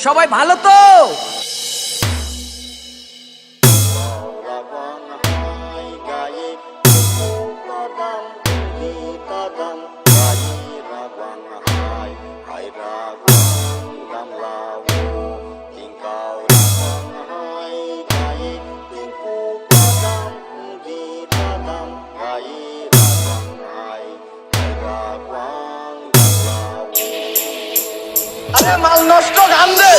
সবাই ভালো তো? মাল নষ্ট গান দে।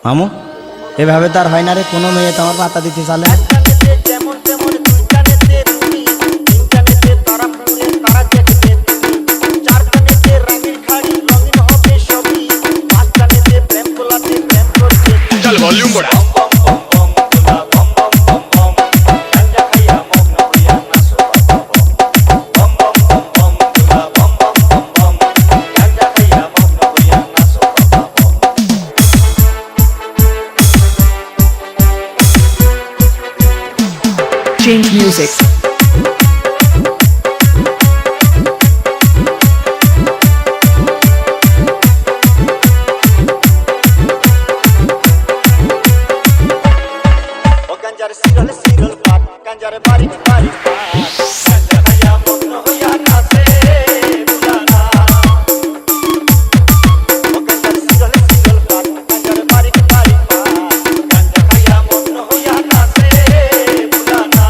মামু এভাবে তো আর হয় না রে, কোনো মেয়ে তো আমার পাতা দিতে চালে। ভলিউম বড়া। Change music. Ganjar siral pat, ganjar barik barik pat, ganjar haya mugno hoya nase bulana. Ganjar siral pat, ganjar barik barik pat, ganjar haya mugno hoya nase bulana.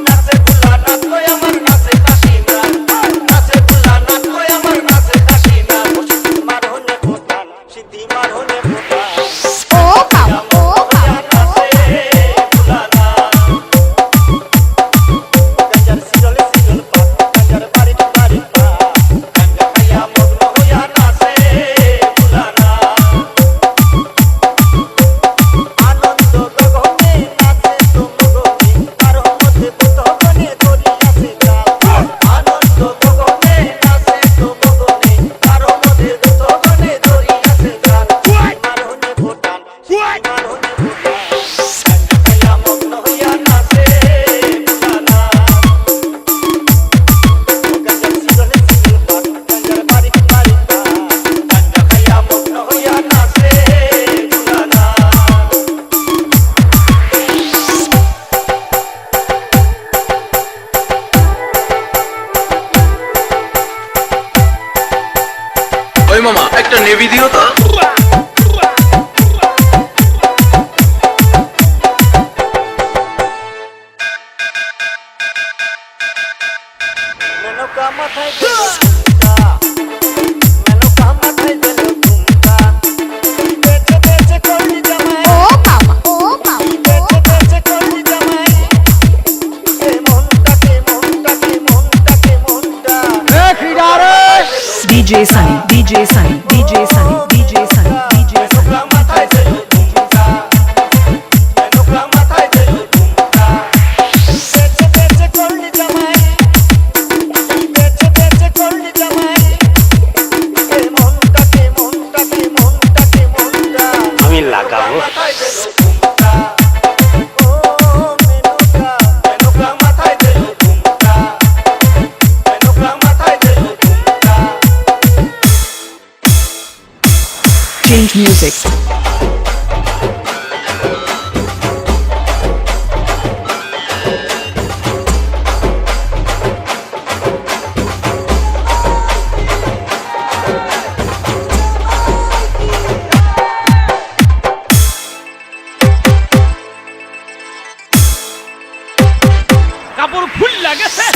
Nase bulana toy amar nase kashina, nase bulana toy amar nase kashina. Siddhi mar hone bhotan, siddhi mar hone bhotan. ওই মামা একটা navy দিও তো। DJ Sunny, DJ Sunny, DJ Sunny, DJ Sunny, DJ Sunny. আমি লাগাবো। Change music. কাপড় ফুল লাগেছে।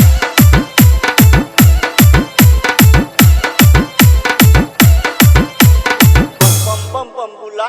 bum bum bum bula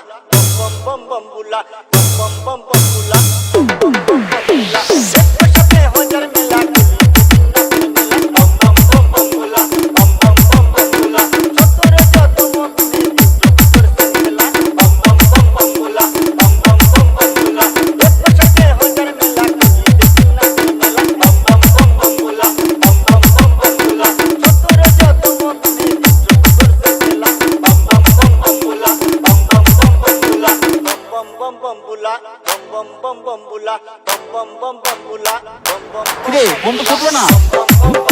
বুলা বম বম বম বম বুলা বম বম কিরে বন্ধু ফুটলো না বম বম বম